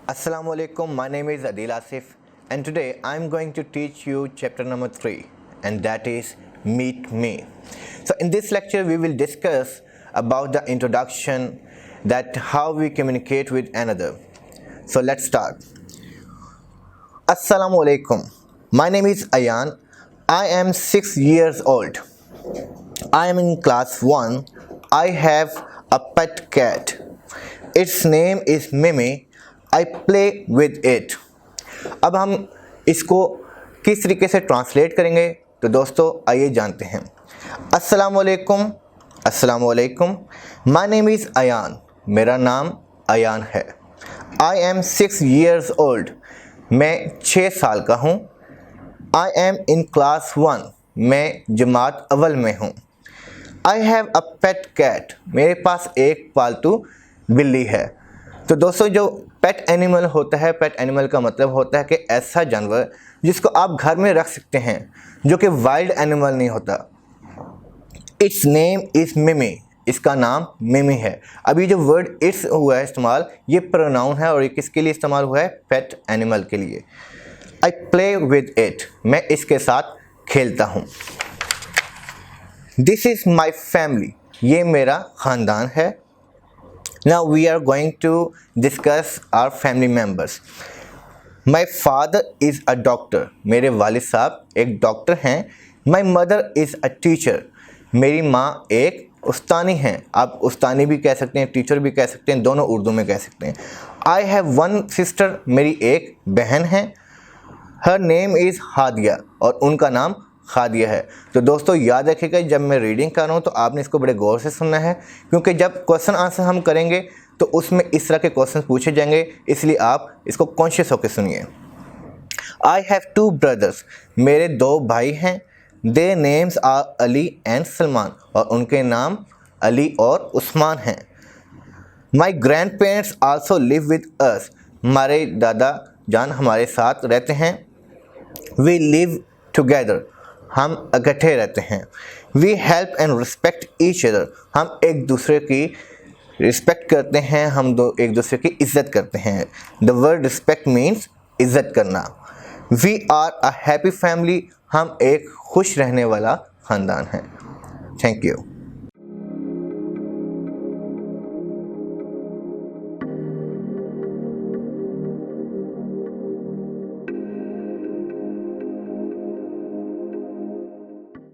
Assalamu alaikum, my name is Adil Asif and today I am going to teach you chapter number 3 and that is Meet Me. So in this lecture we will discuss about the introduction, that how we communicate with another. So let's start. Assalamu alaikum, my name is Ayan. I am 6 years old. I am in class 1. I have a pet cat. Its name is Mimi. I play with it. अब हम इसको किस तरीके से translate करेंगे तो दोस्तों आइए जानते हैं। अस्सलामुअलैकुम, अस्सलामुअलैकुम। माय नेम इज़ अयान, मेरा नाम अयान है। आई एम 6 years old, मैं 6 साल का हूँ। आई एम इन क्लास 1, मैं जमात अव्वल में हूँ। I have a pet cat, मेरे पास एक पालतू बिल्ली है। तो दोस्तों जो पेट एनिमल होता है, पेट एनिमल का मतलब होता है कि ऐसा जानवर जिसको आप घर में रख सकते हैं, जो कि वाइल्ड एनिमल नहीं होता। इट्स नेम इज़ मिमी, इसका नाम मिमी है। अभी जो वर्ड इट्स हुआ है इस्तेमाल, ये प्रोनाउन है और ये किसके लिए इस्तेमाल हुआ है? पेट एनिमल के लिए। आई प्ले विद इट, मैं इसके साथ खेलता हूँ। दिस इज़ माई फैमिली, ये मेरा ख़ानदान है। Now we are going to discuss our family members. My father is a doctor. मेरे वालिद साहब एक डॉक्टर हैं। My mother is a teacher. मेरी माँ एक उस्तानी हैं। आप उस्तानी भी कह सकते हैं, टीचर भी कह सकते हैं, दोनों उर्दू में कह सकते हैं। I have one sister. मेरी एक बहन है। Her name is हादिया और उनका नाम खादिया है। तो दोस्तों याद रखिएगा, जब मैं रीडिंग कर रहा हूँ तो आपने इसको बड़े गौर से सुनना है, क्योंकि जब क्वेश्चन आंसर हम करेंगे तो उसमें इस तरह के क्वेश्चन पूछे जाएंगे, इसलिए आप इसको कॉन्शियस होकर सुनिए। आई हैव 2 brothers, मेरे 2 भाई हैं। They names are Ali and Salman, और उनके नाम अली और उस्मान हैं। My grandparents also live with us, हमारे दादा जान हमारे साथ रहते हैं। वी लिव टुगेदर, हम इकट्ठे रहते हैं। We help and respect each other, हम एक दूसरे की रिस्पेक्ट करते हैं, हम एक दूसरे की इज़्ज़त करते हैं। द वर्ड रिस्पेक्ट मीन्स इज़्ज़त करना। We are a happy family, हम एक खुश रहने वाला ख़ानदान हैं। Thank you.